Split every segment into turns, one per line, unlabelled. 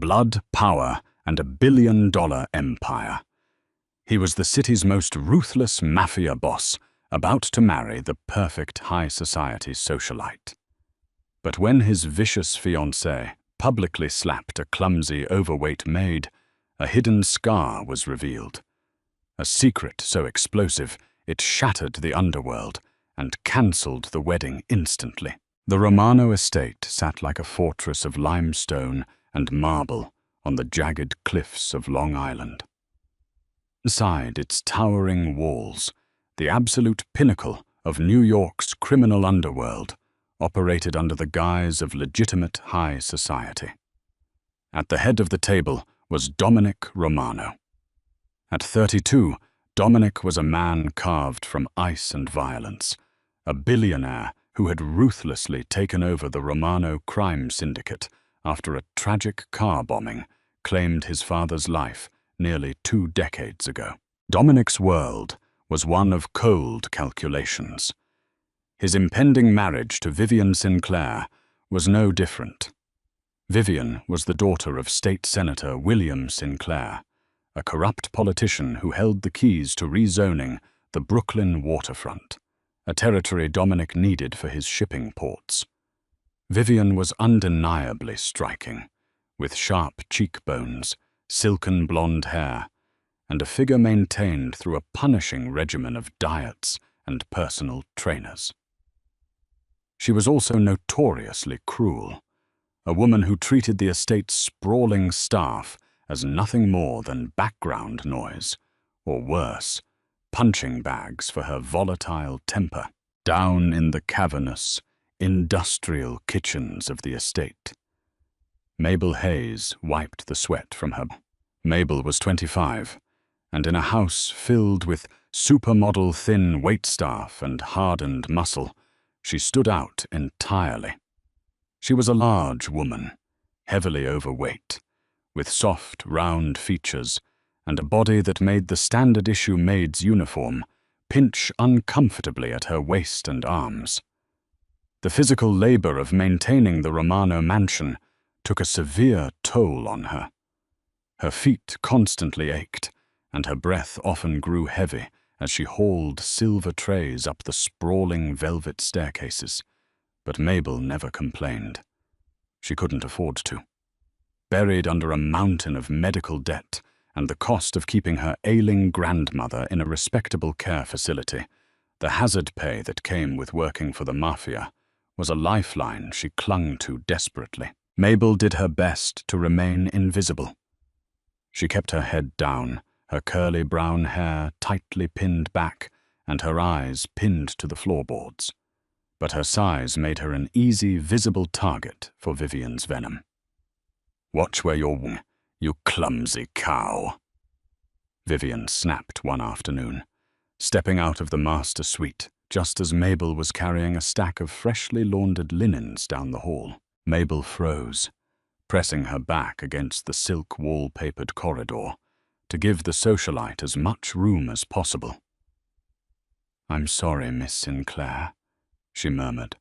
blood, power, and a billion-dollar empire. He was the city's most ruthless mafia boss, about to marry the perfect high society socialite. But when his vicious fiancée publicly slapped a clumsy, overweight maid, a hidden scar was revealed. A secret so explosive it shattered the underworld and cancelled the wedding instantly. The Romano estate sat like a fortress of limestone and marble on the jagged cliffs of Long Island. Inside its towering walls, the absolute pinnacle of New York's criminal underworld operated under the guise of legitimate high society. At the head of the table was Dominic Romano. At 32, Dominic was a man carved from ice and violence, a billionaire who had ruthlessly taken over the Romano crime syndicate after a tragic car bombing claimed his father's life nearly 2 decades ago. Dominic's world was one of cold calculations. His impending marriage to Vivian Sinclair was no different. Vivian was the daughter of State Senator William Sinclair, a corrupt politician who held the keys to rezoning the Brooklyn waterfront, a territory Dominic needed for his shipping ports. Vivian was undeniably striking, with sharp cheekbones, silken blonde hair, and a figure maintained through a punishing regimen of diets and personal trainers. She was also notoriously cruel, a woman who treated the estate's sprawling staff as nothing more than background noise, or worse, punching bags for her volatile temper, down in the cavernous, industrial kitchens of the estate. Mabel Hayes wiped the sweat from her. Mabel was 25, and in a house filled with supermodel thin waitstaff and hardened muscle, she stood out entirely. She was a large woman, heavily overweight, with soft, round features and a body that made the standard-issue maid's uniform pinch uncomfortably at her waist and arms. The physical labor of maintaining the Romano mansion took a severe toll on her. Her feet constantly ached, and her breath often grew heavy as she hauled silver trays up the sprawling velvet staircases. But Mabel never complained. She couldn't afford to. Buried under a mountain of medical debt and the cost of keeping her ailing grandmother in a respectable care facility, the hazard pay that came with working for the Mafia was a lifeline she clung to desperately. Mabel did her best to remain invisible. She kept her head down, her curly brown hair tightly pinned back, and her eyes pinned to the floorboards. But her size made her an easy, visible target for Vivian's venom. "Watch where you're going, you clumsy cow," Vivian snapped one afternoon, stepping out of the master suite just as Mabel was carrying a stack of freshly laundered linens down the hall. Mabel froze, pressing her back against the silk wall-papered corridor to give the socialite as much room as possible. "I'm sorry, Miss Sinclair," she murmured,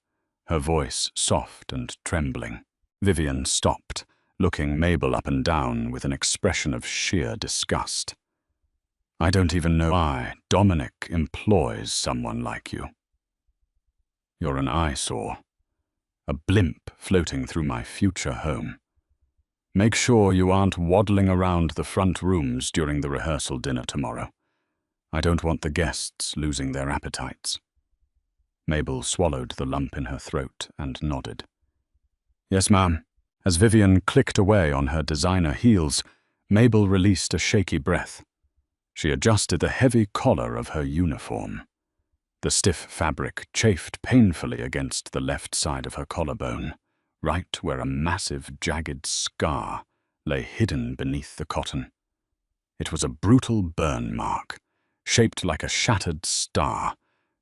her voice soft and trembling. Vivian stopped, looking Mabel up and down with an expression of sheer disgust. "I don't even know why Dominic employs someone like you. You're an eyesore, a blimp floating through my future home. Make sure you aren't waddling around the front rooms during the rehearsal dinner tomorrow. I don't want the guests losing their appetites." Mabel swallowed the lump in her throat and nodded. "Yes, ma'am." As Vivian clicked away on her designer heels, Mabel released a shaky breath. She adjusted the heavy collar of her uniform. The stiff fabric chafed painfully against the left side of her collarbone, right where a massive, jagged scar lay hidden beneath the cotton. It was a brutal burn mark, shaped like a shattered star,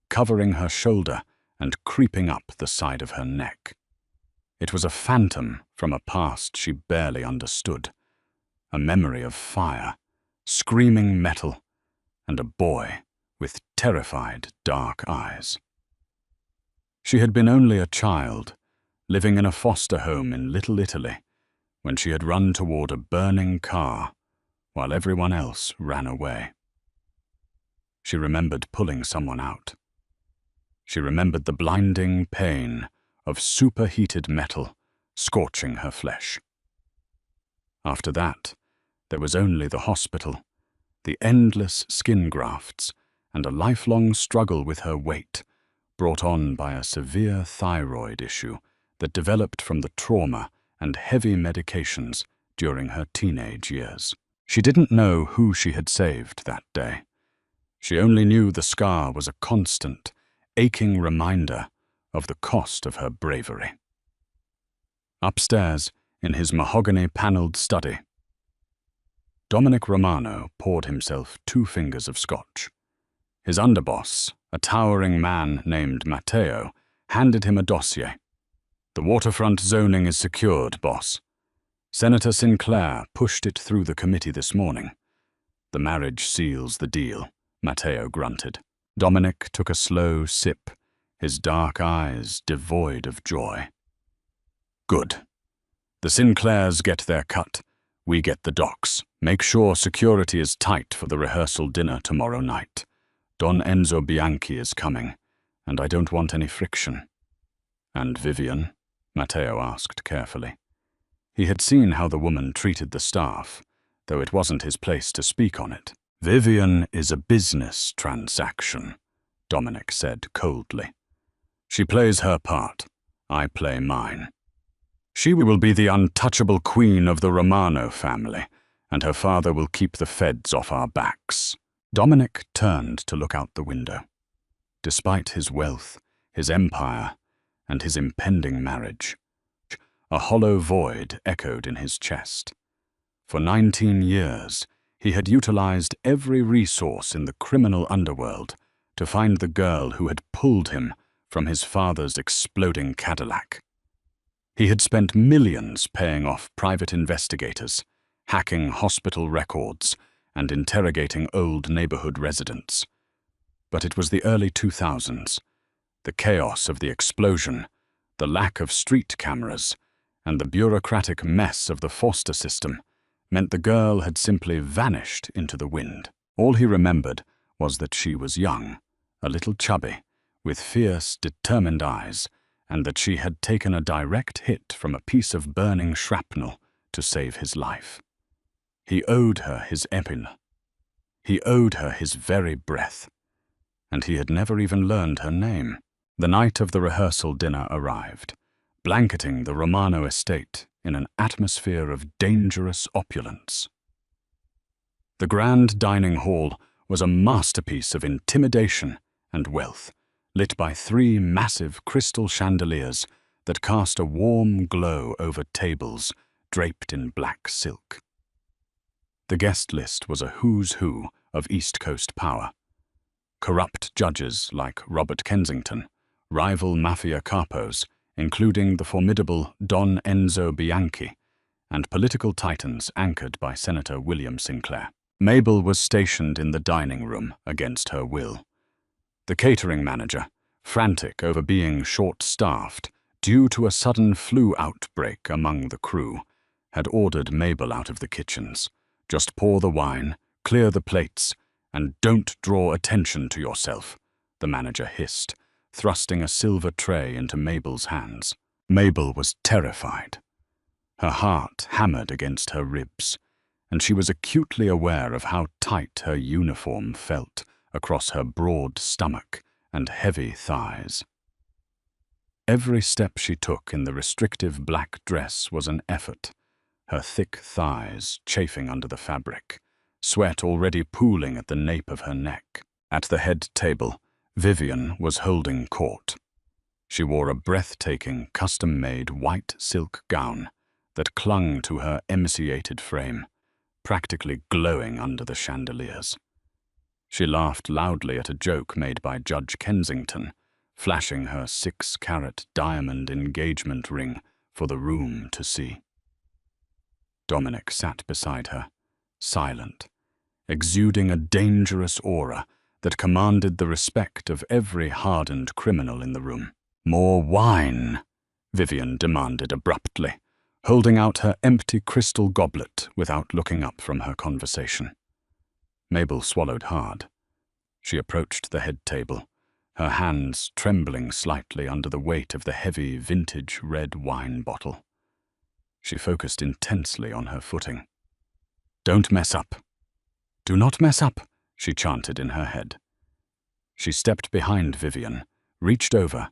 covering her shoulder and creeping up the side of her neck. It was a phantom from a past she barely understood, a memory of fire, screaming metal, and a boy with terrified, dark eyes. She had been only a child, living in a foster home in Little Italy, when she had run toward a burning car while everyone else ran away. She remembered pulling someone out. She remembered the blinding pain of superheated metal scorching her flesh. After that, there was only the hospital, the endless skin grafts, and a lifelong struggle with her weight, brought on by a severe thyroid issue that developed from the trauma and heavy medications during her teenage years. She didn't know who she had saved that day. She only knew the scar was a constant, aching reminder of the cost of her bravery. Upstairs, in his mahogany-paneled study, Dominic Romano poured himself 2 fingers of scotch. His underboss, a towering man named Matteo, handed him a dossier. "The waterfront zoning is secured, boss. Senator Sinclair pushed it through the committee this morning. The marriage seals the deal," Matteo grunted. Dominic took a slow sip, his dark eyes devoid of joy. "Good. The Sinclairs get their cut. We get the docs. Make sure security is tight for the rehearsal dinner tomorrow night. Don Enzo Bianchi is coming, and I don't want any friction." "And Vivian?" Matteo asked carefully. He had seen how the woman treated the staff, though it wasn't his place to speak on it. "Vivian is a business transaction," Dominic said coldly. "She plays her part. I play mine. She will be the untouchable queen of the Romano family, and her father will keep the feds off our backs." Dominic turned to look out the window. Despite his wealth, his empire, and his impending marriage, a hollow void echoed in his chest. For 19 years, he had utilized every resource in the criminal underworld to find the girl who had pulled him from his father's exploding Cadillac. He had spent millions paying off private investigators, hacking hospital records, and interrogating old neighborhood residents. But it was the early 2000s, the chaos of the explosion, the lack of street cameras, and the bureaucratic mess of the foster system meant the girl had simply vanished into the wind. All he remembered was that she was young, a little chubby, with fierce, determined eyes, and that she had taken a direct hit from a piece of burning shrapnel to save his life. He owed her his epine. He owed her his very breath. And he had never even learned her name. The night of the rehearsal dinner arrived, blanketing the Romano estate in an atmosphere of dangerous opulence. The grand dining hall was a masterpiece of intimidation and wealth, lit by 3 massive crystal chandeliers that cast a warm glow over tables draped in black silk. The guest list was a who's who of East Coast power. Corrupt judges like Robert Kensington, rival mafia capos, including the formidable Don Enzo Bianchi, and political titans anchored by Senator William Sinclair. Mabel was stationed in the dining room against her will. The catering manager, frantic over being short-staffed due to a sudden flu outbreak among the crew, had ordered Mabel out of the kitchens. "Just pour the wine, clear the plates, and don't draw attention to yourself," the manager hissed, thrusting a silver tray into Mabel's hands. Mabel was terrified. Her heart hammered against her ribs, and she was acutely aware of how tight her uniform felt across her broad stomach and heavy thighs. Every step she took in the restrictive black dress was an effort, her thick thighs chafing under the fabric, sweat already pooling at the nape of her neck. At the head table, Vivian was holding court. She wore a breathtaking, custom-made white silk gown that clung to her emaciated frame, practically glowing under the chandeliers. She laughed loudly at a joke made by Judge Kensington, flashing her 6-carat diamond engagement ring for the room to see. Dominic sat beside her, silent, exuding a dangerous aura that commanded the respect of every hardened criminal in the room. "More wine," Vivian demanded abruptly, holding out her empty crystal goblet without looking up from her conversation. Mabel swallowed hard. She approached the head table, her hands trembling slightly under the weight of the heavy vintage red wine bottle. She focused intensely on her footing. "Don't mess up. Do not mess up," she chanted in her head. She stepped behind Vivian, reached over,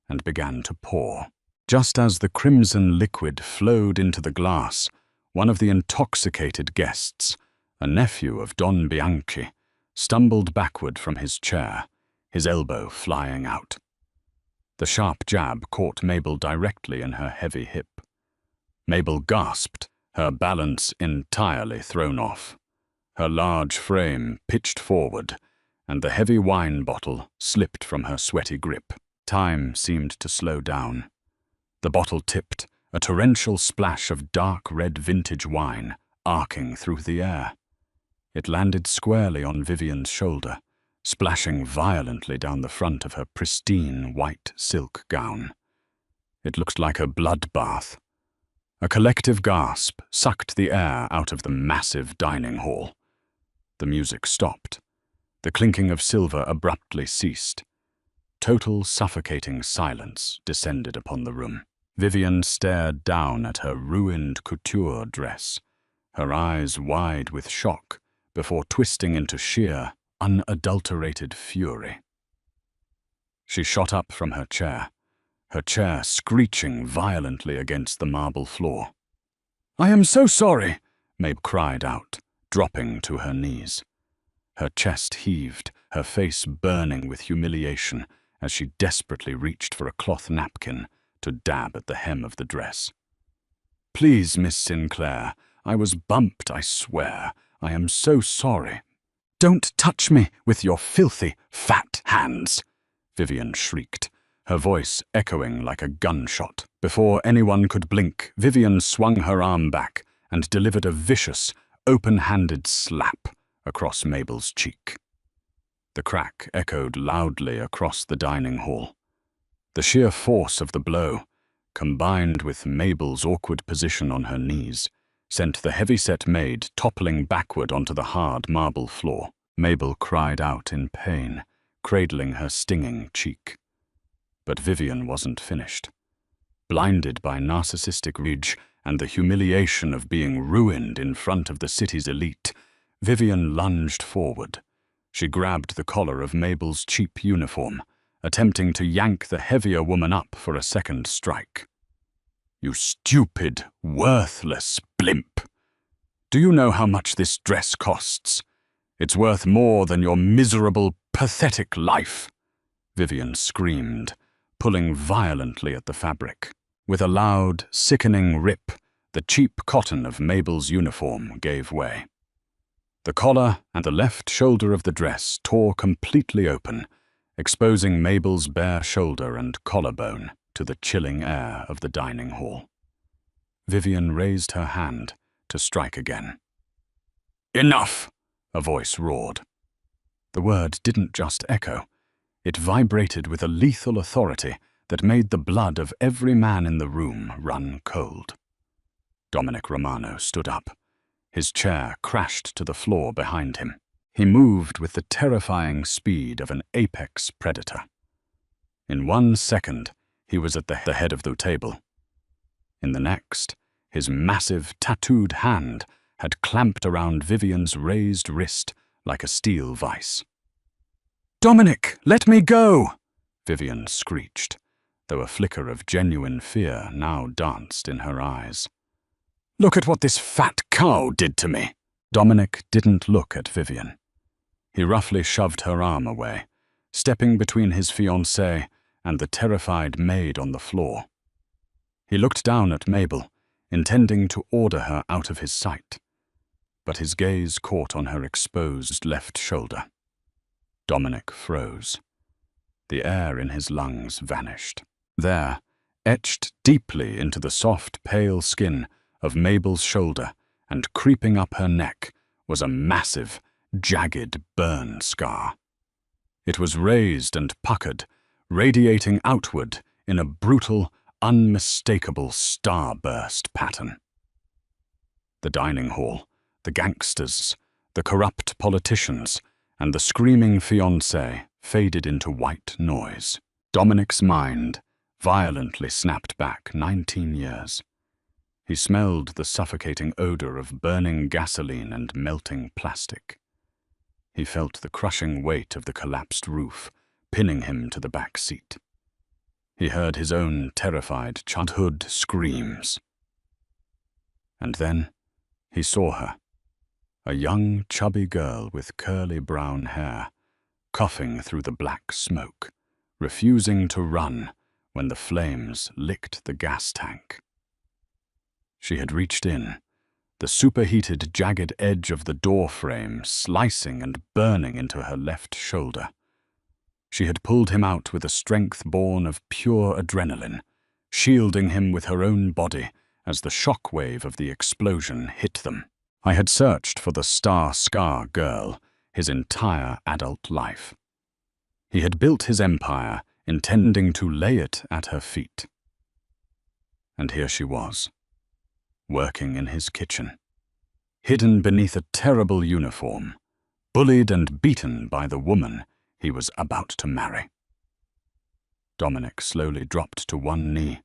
and began to pour. Just as the crimson liquid flowed into the glass, one of the intoxicated guests, a nephew of Don Bianchi, stumbled backward from his chair, his elbow flying out. The sharp jab caught Mabel directly in her heavy hip. Mabel gasped, her balance entirely thrown off. Her large frame pitched forward, and the heavy wine bottle slipped from her sweaty grip. Time seemed to slow down. The bottle tipped, a torrential splash of dark red vintage wine arcing through the air. It landed squarely on Vivian's shoulder, splashing violently down the front of her pristine white silk gown. It looked like a bloodbath. A collective gasp sucked the air out of the massive dining hall. The music stopped. The clinking of silver abruptly ceased. Total suffocating silence descended upon the room. Vivian stared down at her ruined couture dress, her eyes wide with shock before twisting into sheer, unadulterated fury. She shot up from her chair screeching violently against the marble floor. "I am so sorry," Maid cried out, dropping to her knees. Her chest heaved, her face burning with humiliation as she desperately reached for a cloth napkin to dab at the hem of the dress. "Please, Miss Sinclair, I was bumped, I swear. I am so sorry." "Don't touch me with your filthy, fat hands," Vivian shrieked, her voice echoing like a gunshot. Before anyone could blink, Vivian swung her arm back and delivered a vicious, open-handed slap across Mabel's cheek. The crack echoed loudly across the dining hall. The sheer force of the blow, combined with Mabel's awkward position on her knees, sent the heavy-set maid toppling backward onto the hard marble floor. Mabel cried out in pain, cradling her stinging cheek. But Vivian wasn't finished. Blinded by narcissistic rage and the humiliation of being ruined in front of the city's elite, Vivian lunged forward. She grabbed the collar of Mabel's cheap uniform, attempting to yank the heavier woman up for a second strike. "You stupid, worthless blimp! Do you know how much this dress costs? It's worth more than your miserable, pathetic life," Vivian screamed, pulling violently at the fabric. With a loud, sickening rip, the cheap cotton of Mabel's uniform gave way. The collar and the left shoulder of the dress tore completely open, exposing Mabel's bare shoulder and collarbone to the chilling air of the dining hall. Vivian raised her hand to strike again. "Enough!" a voice roared. The word didn't just echo. It vibrated with a lethal authority that made the blood of every man in the room run cold. Dominic Romano stood up. His chair crashed to the floor behind him. He moved with the terrifying speed of an apex predator. In 1 second, he was at the head of the table. In the next, his massive, tattooed hand had clamped around Vivian's raised wrist like a steel vice. "Dominic, let me go!" Vivian screeched, though a flicker of genuine fear now danced in her eyes. "Look at what this fat cow did to me!" Dominic didn't look at Vivian. He roughly shoved her arm away, stepping between his fiancée and the terrified maid on the floor. He looked down at Mabel, intending to order her out of his sight, but his gaze caught on her exposed left shoulder. Dominic froze. The air in his lungs vanished. There, etched deeply into the soft, pale skin of Mabel's shoulder and creeping up her neck, was a massive, jagged burn scar. It was raised and puckered, radiating outward in a brutal, unmistakable starburst pattern. The dining hall, the gangsters, the corrupt politicians, and the screaming fiancée faded into white noise. Dominic's mind violently snapped back 19 years. He smelled the suffocating odor of burning gasoline and melting plastic. He felt the crushing weight of the collapsed roof, pinning him to the back seat. He heard his own terrified childhood screams. And then he saw her, a young, chubby girl with curly brown hair, coughing through the black smoke, refusing to run when the flames licked the gas tank. She had reached in, the superheated, jagged edge of the door frame slicing and burning into her left shoulder. She had pulled him out with a strength born of pure adrenaline, shielding him with her own body as the shock wave of the explosion hit them. I had searched for the star girl his entire adult life. He had built his empire, intending to lay it at her feet. And here she was, working in his kitchen, hidden beneath a terrible uniform, bullied and beaten by the woman he was about to marry. Dominic slowly dropped to one knee,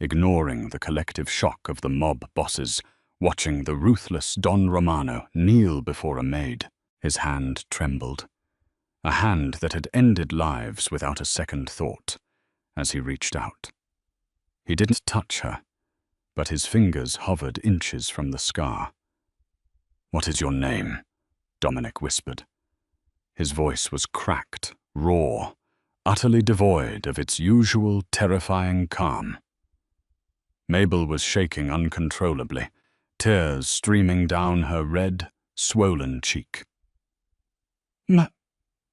ignoring the collective shock of the mob bosses, watching the ruthless Don Romano kneel before a maid. His hand trembled, a hand that had ended lives without a second thought, as he reached out. He didn't touch her, but his fingers hovered inches from the scar. "What is your name?" Dominic whispered. His voice was cracked, raw, utterly devoid of its usual terrifying calm. Mabel was shaking uncontrollably, tears streaming down her red, swollen cheek.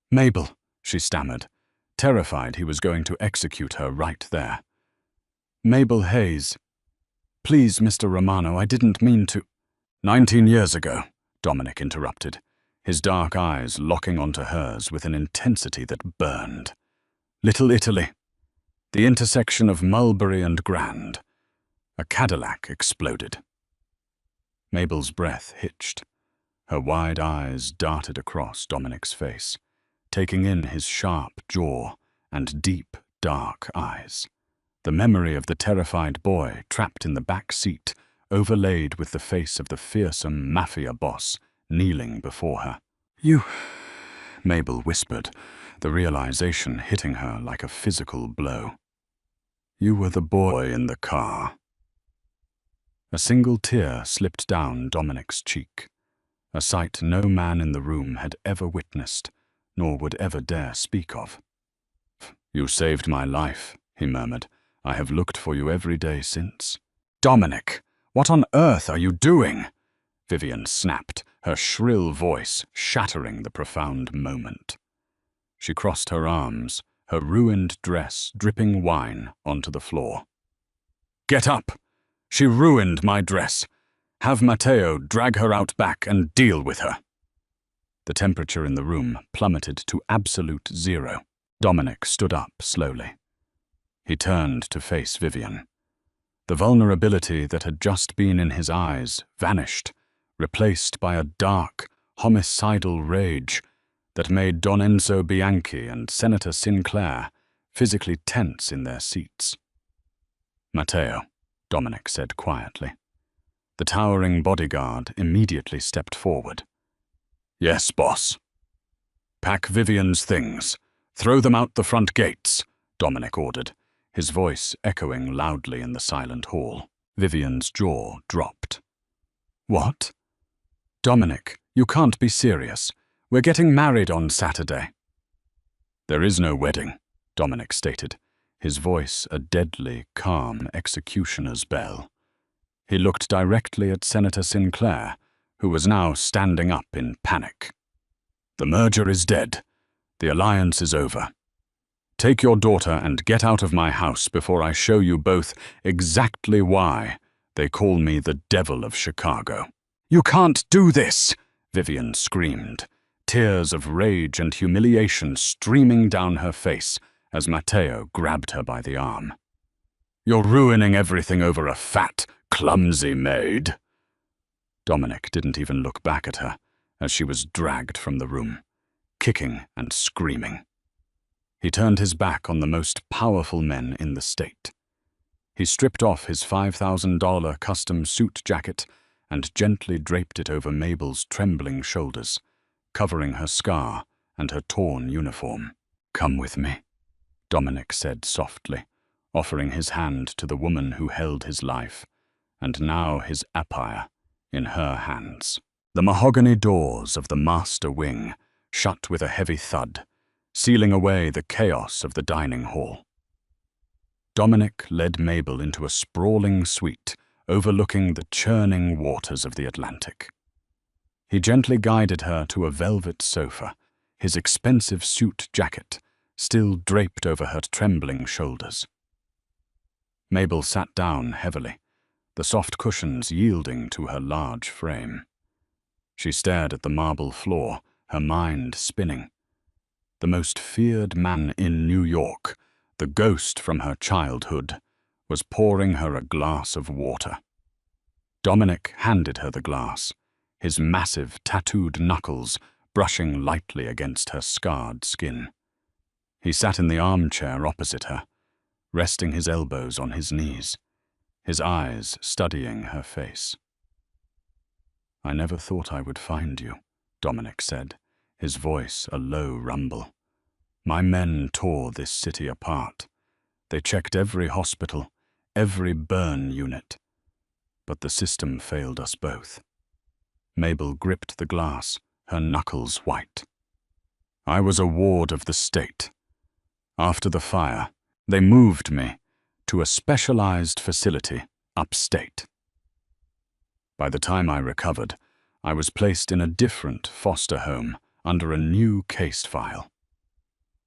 Mabel, she stammered, terrified he was going to execute her right there. "Mabel Hayes. Please, Mr. Romano, I didn't mean to—" 19 years ago, Dominic interrupted, his dark eyes locking onto hers with an intensity that burned. "Little Italy. The intersection of Mulberry and Grand. A Cadillac exploded." Mabel's breath hitched. Her wide eyes darted across Dominic's face, taking in his sharp jaw and deep, dark eyes. The memory of the terrified boy trapped in the back seat, overlaid with the face of the fearsome Mafia boss kneeling before her. "You," Mabel whispered, the realization hitting her like a physical blow. "You were the boy in the car." A single tear slipped down Dominic's cheek, a sight no man in the room had ever witnessed, nor would ever dare speak of. "You saved my life," he murmured. "I have looked for you every day since." "Dominic, what on earth are you doing?" Vivian snapped, her shrill voice shattering the profound moment. She crossed her arms, her ruined dress dripping wine onto the floor. "Get up! She ruined my dress. Have Matteo drag her out back and deal with her." The temperature in the room plummeted to absolute zero. Dominic stood up slowly. He turned to face Vivian. The vulnerability that had just been in his eyes vanished, replaced by a dark, homicidal rage that made Don Enzo Bianchi and Senator Sinclair physically tense in their seats. "Matteo," Dominic said quietly. The towering bodyguard immediately stepped forward. "Yes, boss." "Pack Vivian's things. Throw them out the front gates," Dominic ordered, his voice echoing loudly in the silent hall. Vivian's jaw dropped. "What? Dominic, you can't be serious. We're getting married on Saturday." "There is no wedding," Dominic stated, his voice a deadly, calm executioner's bell. He looked directly at Senator Sinclair, who was now standing up in panic. "The merger is dead. The alliance is over. Take your daughter and get out of my house before I show you both exactly why they call me the Devil of Chicago." "You can't do this!" Vivian screamed, tears of rage and humiliation streaming down her face as Matteo grabbed her by the arm. You're ruining everything over a fat, clumsy maid." Dominic didn't even look back at her as she was dragged from the room, kicking and screaming. He turned his back on the most powerful men in the state. He stripped off his $5,000 custom suit jacket and gently draped it over Mabel's trembling shoulders, covering her scar and her torn uniform. "Come with me," Dominic said softly, offering his hand to the woman who held his life, and now his empire, in her hands. The mahogany doors of the master wing shut with a heavy thud, sealing away the chaos of the dining hall. Dominic led Mabel into a sprawling suite overlooking the churning waters of the Atlantic. He gently guided her to a velvet sofa, his expensive suit jacket still draped over her trembling shoulders. Mabel sat down heavily, the soft cushions yielding to her large frame. She stared at the marble floor, her mind spinning. The most feared man in New York, the ghost from her childhood, was pouring her a glass of water. Dominic handed her the glass, his massive, tattooed knuckles brushing lightly against her scarred skin. He sat in the armchair opposite her, resting his elbows on his knees, his eyes studying her face. "I never thought I would find you," Dominic said, his voice a low rumble. "My men tore this city apart. They checked every hospital, every burn unit. But the system failed us both." Mabel gripped the glass, her knuckles white. "I was a ward of the state. After the fire, they moved me to a specialized facility upstate. By the time I recovered, I was placed in a different foster home under a new case file.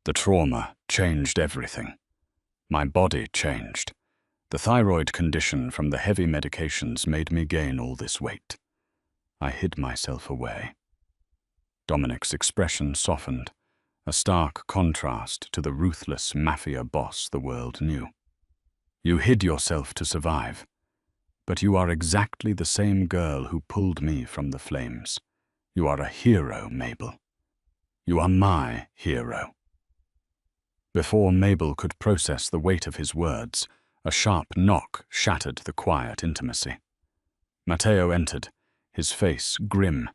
The trauma changed everything. My body changed. The thyroid condition from the heavy medications made me gain all this weight. I hid myself away." Dominic's expression softened, a stark contrast to the ruthless mafia boss the world knew. "You hid yourself to survive, but you are exactly the same girl who pulled me from the flames. You are a hero, Mabel. You are my hero." Before Mabel could process the weight of his words, a sharp knock shattered the quiet intimacy. Matteo entered, his face grim,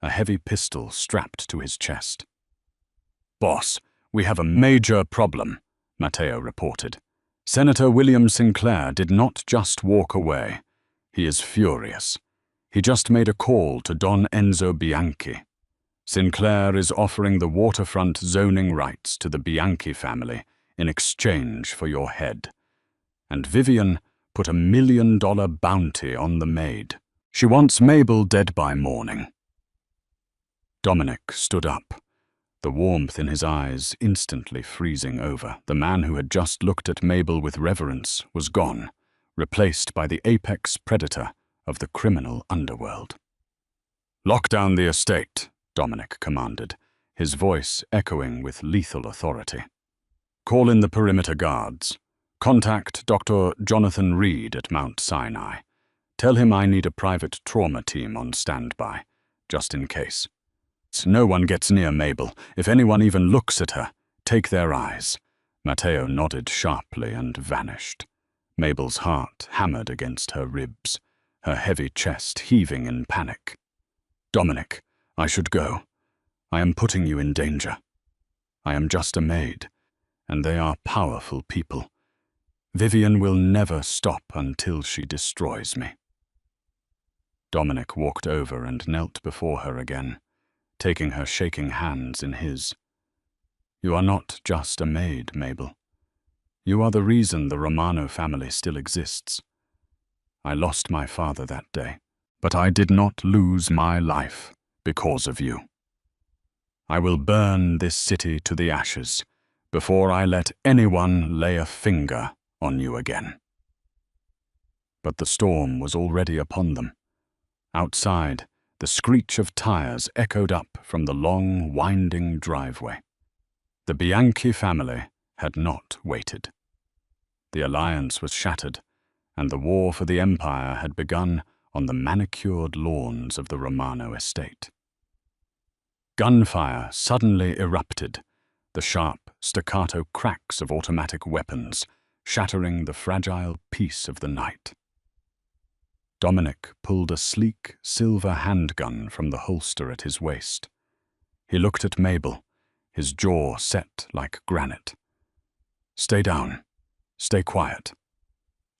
a heavy pistol strapped to his chest. "Boss, we have a major problem," Matteo reported. "Senator William Sinclair did not just walk away. He is furious. He just made a call to Don Enzo Bianchi. Sinclair is offering the waterfront zoning rights to the Bianchi family in exchange for your head. And Vivian put $1 million bounty on the maid. She wants Mabel dead by morning." Dominic stood up, the warmth in his eyes instantly freezing over. The man who had just looked at Mabel with reverence was gone, replaced by the apex predator of the criminal underworld. "Lock down the estate," Dominic commanded, his voice echoing with lethal authority. "Call in the perimeter guards. Contact Dr. Jonathan Reed at Mount Sinai. Tell him I need a private trauma team on standby, just in case. No one gets near Mabel. If anyone even looks at her, take their eyes." Matteo nodded sharply and vanished. Mabel's heart hammered against her ribs, her heavy chest heaving in panic. "Dominic, I should go. I am putting you in danger. I am just a maid, and they are powerful people. Vivian will never stop until she destroys me." Dominic walked over and knelt before her again, taking her shaking hands in his. "You are not just a maid, Mabel. You are the reason the Romano family still exists. I lost my father that day, but I did not lose my life because of you. I will burn this city to the ashes before I let anyone lay a finger on you again." But the storm was already upon them. Outside, the screech of tires echoed up from the long, winding driveway. The Bianchi family had not waited. The alliance was shattered, and the war for the empire had begun on the manicured lawns of the Romano estate. Gunfire suddenly erupted, the sharp, staccato cracks of automatic weapons shattering the fragile peace of the night. Dominic pulled a sleek, silver handgun from the holster at his waist. He looked at Mabel, his jaw set like granite. "Stay down. Stay quiet.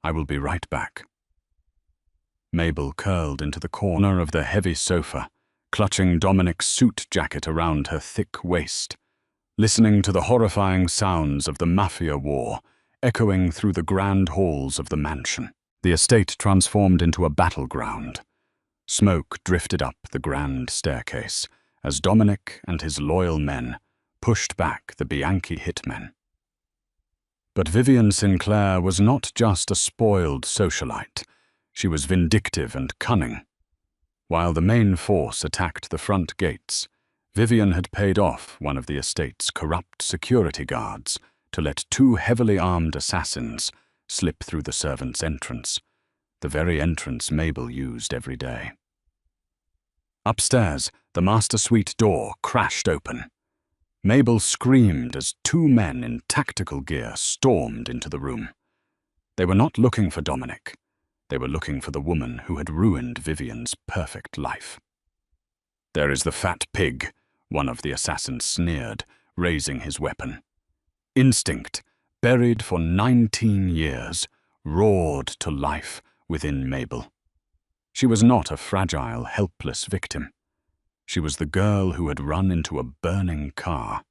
I will be right back." Mabel curled into the corner of the heavy sofa, clutching Dominic's suit jacket around her thick waist, listening to the horrifying sounds of the Mafia war echoing through the grand halls of the mansion. The estate transformed into a battleground. Smoke drifted up the grand staircase as Dominic and his loyal men pushed back the Bianchi hitmen. But Vivian Sinclair was not just a spoiled socialite. She was vindictive and cunning. While the main force attacked the front gates, Vivian had paid off one of the estate's corrupt security guards to let two heavily armed assassins slip through the servants' entrance, the very entrance Mabel used every day. Upstairs, the master suite door crashed open. Mabel screamed as two men in tactical gear stormed into the room. They were not looking for Dominic. They were looking for the woman who had ruined Vivian's perfect life. "There is the fat pig," one of the assassins sneered, raising his weapon. Instinct, buried for 19 years, roared to life within Mabel. She was not a fragile, helpless victim. She was the girl who had run into a burning car.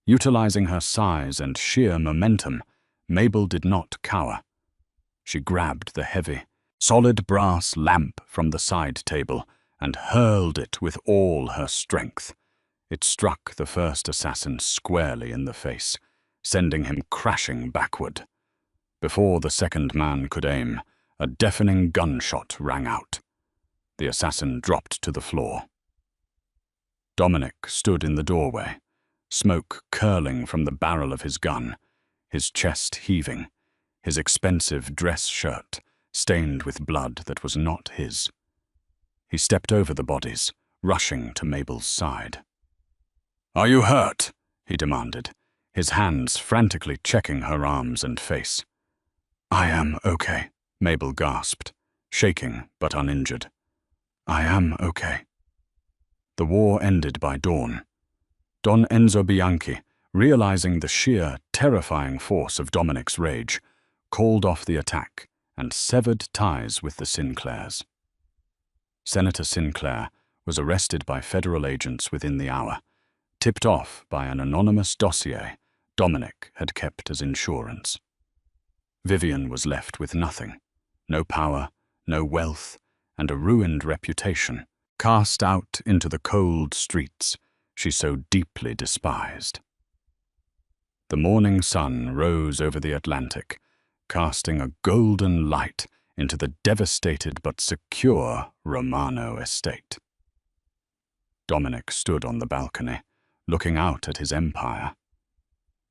Utilizing her size and sheer momentum, Mabel did not cower. She grabbed the heavy, solid brass lamp from the side table and hurled it with all her strength. It struck the first assassin squarely in the face, sending him crashing backward. Before the second man could aim, a deafening gunshot rang out. The assassin dropped to the floor. Dominic stood in the doorway, smoke curling from the barrel of his gun, his chest heaving, his expensive dress shirt stained with blood that was not his. He stepped over the bodies, rushing to Mabel's side. "Are you hurt?" he demanded, his hands frantically checking her arms and face. "I am okay," Mabel gasped, shaking but uninjured. "I am okay." The war ended by dawn. Don Enzo Bianchi, realizing the sheer, terrifying force of Dominic's rage, called off the attack and severed ties with the Sinclairs. Senator Sinclair was arrested by federal agents within the hour, tipped off by an anonymous dossier Dominic had kept as insurance. Vivian was left with nothing, no power, no wealth, and a ruined reputation, cast out into the cold streets she so deeply despised. The morning sun rose over the Atlantic, casting a golden light into the devastated but secure Romano estate. Dominic stood on the balcony, looking out at his empire.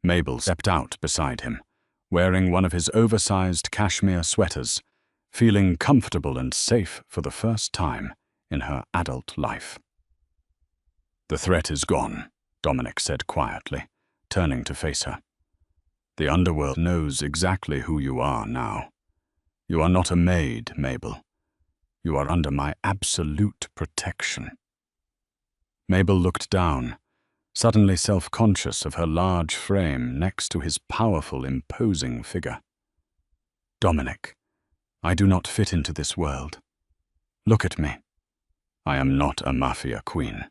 Mabel stepped out beside him, wearing one of his oversized cashmere sweaters, feeling comfortable and safe for the first time in her adult life. "The threat is gone," Dominic said quietly, turning to face her. "The underworld knows exactly who you are now. You are not a maid, Mabel. You are under my absolute protection." Mabel looked down, suddenly self-conscious of her large frame next to his powerful, imposing figure. "Dominic, I do not fit into this world. Look at me. I am not a mafia queen.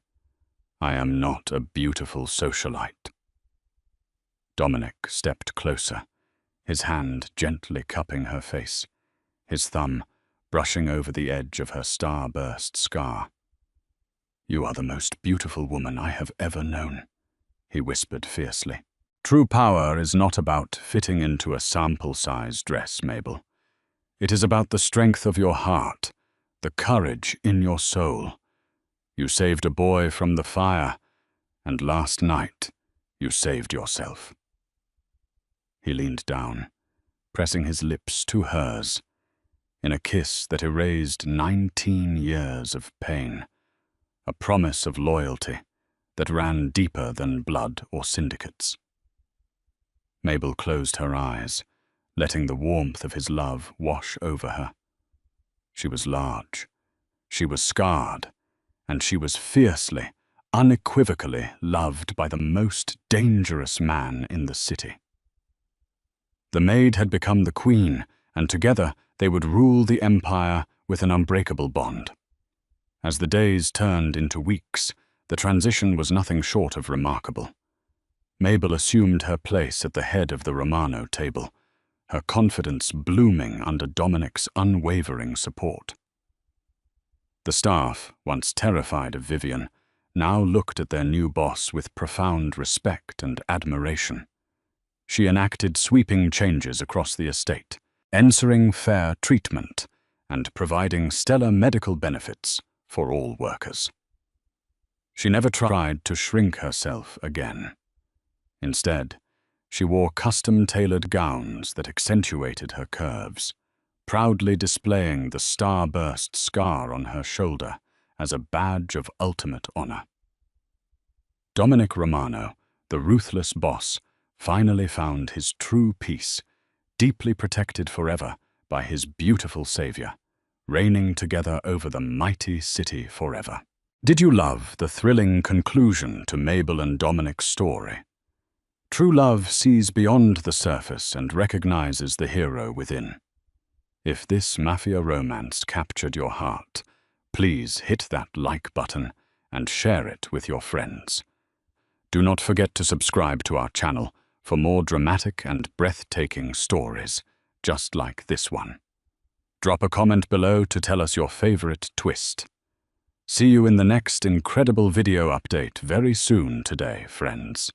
I am not a beautiful socialite." Dominic stepped closer, his hand gently cupping her face, his thumb brushing over the edge of her star-burst scar. "You are the most beautiful woman I have ever known," he whispered fiercely. "True power is not about fitting into a sample-size dress, Mabel. It is about the strength of your heart, the courage in your soul. You saved a boy from the fire, and last night you saved yourself." He leaned down, pressing his lips to hers, in a kiss that erased 19 years of pain, a promise of loyalty that ran deeper than blood or syndicates. Mabel closed her eyes, letting the warmth of his love wash over her. She was large, she was scarred, and she was fiercely, unequivocally loved by the most dangerous man in the city. The Maid had become the queen, and together they would rule the empire with an unbreakable bond. As the days turned into weeks, the transition was nothing short of remarkable. Mabel assumed her place at the head of the Romano table, her confidence blooming under Dominic's unwavering support. The staff, once terrified of Vivian, now looked at their new boss with profound respect and admiration. She enacted sweeping changes across the estate, ensuring fair treatment and providing stellar medical benefits for all workers. She never tried to shrink herself again. Instead, she wore custom-tailored gowns that accentuated her curves, proudly displaying the star-burst scar on her shoulder as a badge of ultimate honor. Dominic Romano, the ruthless boss, finally found his true peace, deeply protected forever by his beautiful savior, reigning together over the mighty city forever. Did you love the thrilling conclusion to Mabel and Dominic's story? True love sees beyond the surface and recognizes the hero within. If this Mafia romance captured your heart, please hit that like button and share it with your friends. Do not forget to subscribe to our channel for more dramatic and breathtaking stories, just like this one. Drop a comment below to tell us your favorite twist. See you in the next incredible video update very soon today, friends.